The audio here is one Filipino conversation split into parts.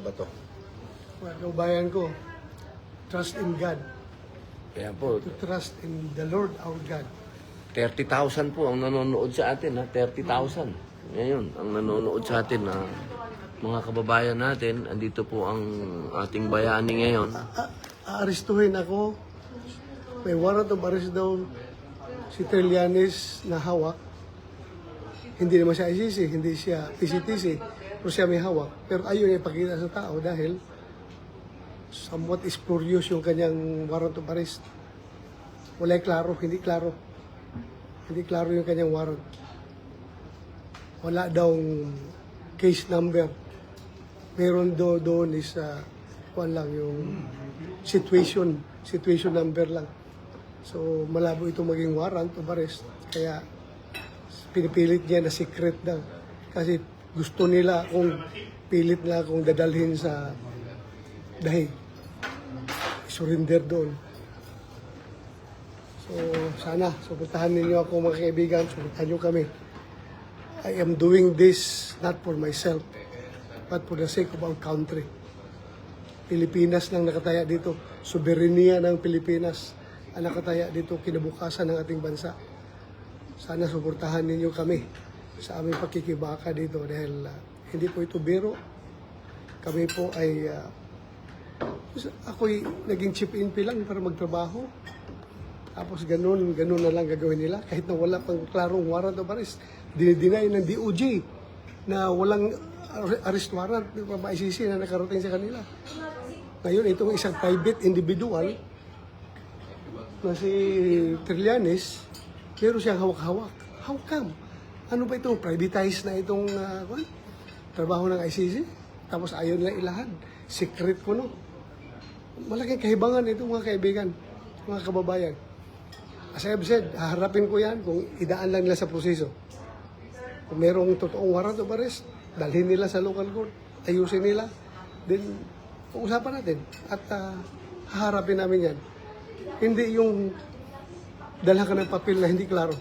bato. Mga kabayan ko, trust in God. Kaya po, To trust in the Lord our God. 30,000 po ang nanonood sa atin, ha? 30,000. Ngayon, ang nanonood sa atin na mga kababayan natin, andito po ang ating bayani ngayon. Aarestuhin ako. May warrant of arrest daw si Trillanes na hawak. Hindi naman siya ICC, hindi siya PCTC, pero siya may hawak. Pero ayaw niya ipakita sa tao dahil somewhat spurious yung kanyang warrant of arrest. Wala klaro, hindi klaro. Hindi klaro yung kanyang warrant. Wala daw case number. Meron doon is lang yung situation number lang. So malabo ito maging warrant of arrest. Kaya pinipilit niya na secret daw. Kasi gusto nila kung pilit na kung dadalhin sa dahig. Surrender doon. So sana, suportahan ninyo ako mga kaibigan, suportahan nyo kami. I am doing this not for myself, but for the sake of our country. Pilipinas nang nakataya dito. Soberenya ng Pilipinas ang nakataya dito, kinabukasan ng ating bansa. Sana suportahan ninyo kami sa aming pakikibaka dito dahil hindi po ito biro. Kami po ay ako'y naging chip-in lang para magtrabaho. Tapos ganun na lang gagawin nila kahit na wala pang klarong warrant of arrest. Dinideny ng DOJ na walang arrest warrant ng ICC na nakarating sa kanila. Ngayon, itong isang private individual na si Trillanes, meron siyang hawak-hawak. How come? Ano ba itong privatized na itong trabaho ng ICC? Tapos ayaw nila ilahad. Secret ko, no? Malaking kahibangan ito, mga kaibigan, mga kababayan. As I have said, haharapin ko yan kung idaan lang nila sa proseso. Kung merong totoong warrant of arrest, dalhin nila sa local court, ayusin nila, then pag-usapan natin at haharapin namin yan. Hindi yung dala ka ng papel na hindi klaro.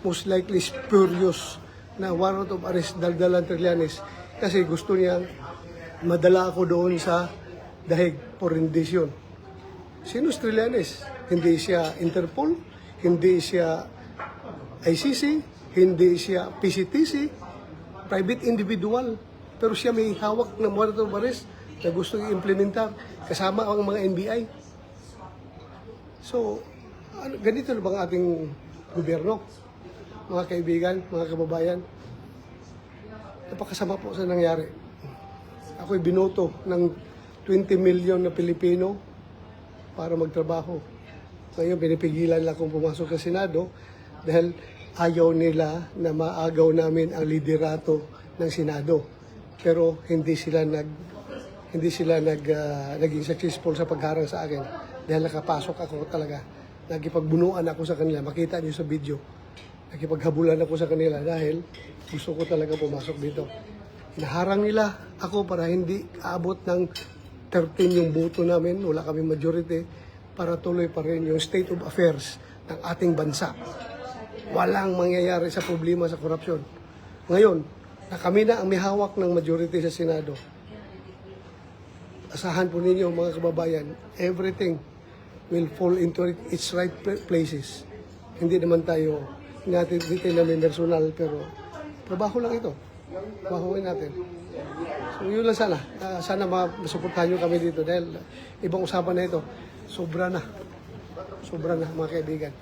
Most likely spurious na warrant of arrest daldalan Trillanes kasi gusto niya madala ako doon sa dahig for rendition. Sino si Trillanes? Hindi siya Interpol, hindi siya ICC, hindi siya PCTC, private individual. Pero siya may hawak ng warrant of arrest na gusto i-implementar kasama ang mga NBI. So, ganito na ba ang ating gobyerno? Mga kaibigan, mga kababayan, napakasama po sa nangyari. Ako'y binoto ng 20 million na Pilipino para magtrabaho. Ngayon, pinipigilan lang akong pumasok sa Senado dahil ayaw nila na maagaw namin ang liderato ng Senado. Pero hindi sila naging successful sa pagharang sa akin dahil nakapasok ako talaga. Nagipagbunuan ako sa kanila. Makita niyo sa video. Nakipaghabulan ako sa kanila dahil gusto ko talaga pumasok dito. Naharang nila ako para hindi aabot ng 13 yung boto namin. Wala kami majority para tuloy pa rin yung state of affairs ng ating bansa. Walang mangyayari sa problema sa korupsyon. Ngayon, na kami na ang may hawak ng majority sa Senado. Asahan po ninyo mga kababayan, everything will fall into its right places. Hindi naman tayo natin namin personal, pero trabaho lang ito. Trabahoin natin. So yun lang sana. Sana masuportahan nyo kami dito dahil ibang usapan na ito. Sobra na. Sobra na mga kaibigan.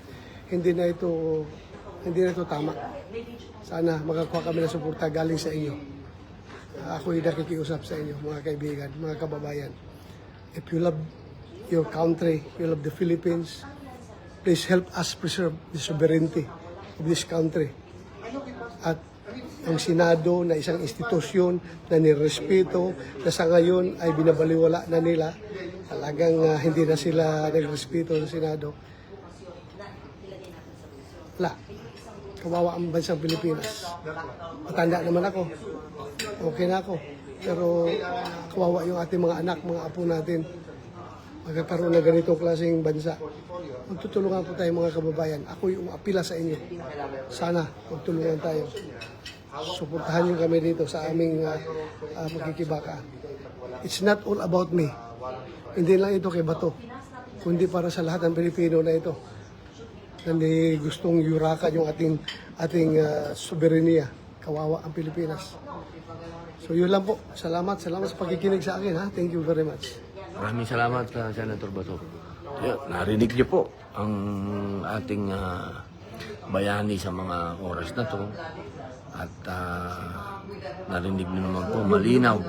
Hindi na ito tama. Sana makakuha kami ng suporta galing sa inyo. Ako'y nakikiusap sa inyo, mga kaibigan, mga kababayan. If you love your country, you love the Philippines, please help us preserve the sovereignty of this country. At ang Senado na isang institusyon na nirespeto, na sa ngayon ay binabaliwala na nila, talagang hindi na sila nagrespeto sa Senado. Wala. Kawawa ang bansang Pilipinas. Matanda naman ako. Okay na ako. Pero kawawa yung ating mga anak, mga apo natin. Magkakaroon ng ganitong klaseng bansa. Magtutulungan po tayo mga kababayan. Ako yung apila sa inyo. Sana magtulungan tayo. suportahan niyo kami dito sa aming pagkikibaka. It's not all about me. Hindi lang ito kay Bato, kundi para sa lahat ng Pilipino na ito. Hindi gustong yurakan yung ating soberenya. Kawawa ang Pilipinas. So yun lang po. Salamat sa pagkikinig sa akin. Thank you very much. Maraming salamat, Senator Bato. Narinig niyo po ang ating bayani sa mga oras na to. At narinig niyo naman po, malinaw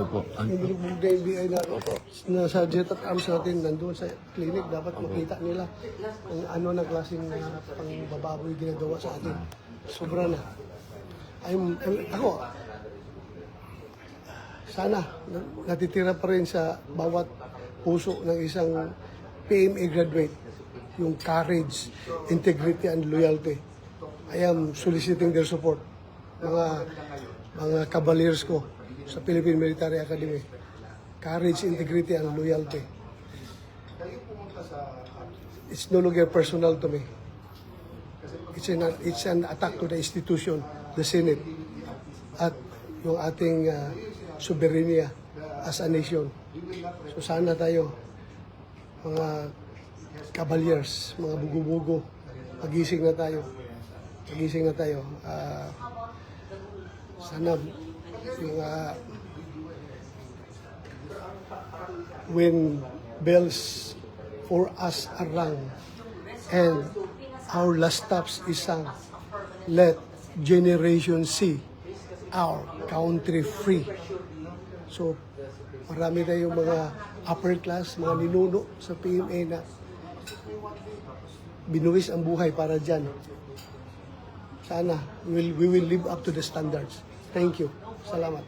po. Yung binubog na NBI na sa Jet at Arms natin nandun sa clinic, dapat makita nila kung ano na klaseng pangbababoy ginagawa sa atin. Sobra na. Ako, sana natitira pa rin sa bawat puso ng isang PMA graduate yung courage, integrity, and loyalty. I am soliciting their support. Mga cavaliers ko sa Philippine Military Academy. Courage, integrity, and loyalty. It's no longer personal to me. It's an attack to the institution, the Senate, at yung ating soberenya as a nation. So sana tayo, mga cavaliers, mga bugo-bugo, magising na tayo. Sana yung when bells for us are rung and our last stops is sung, let generation see our country free. So marami tayong mga upper class, mga ninuno sa PMA na binuwis ang buhay para dyan. Sana we will live up to the standards. Thank you. Salamat.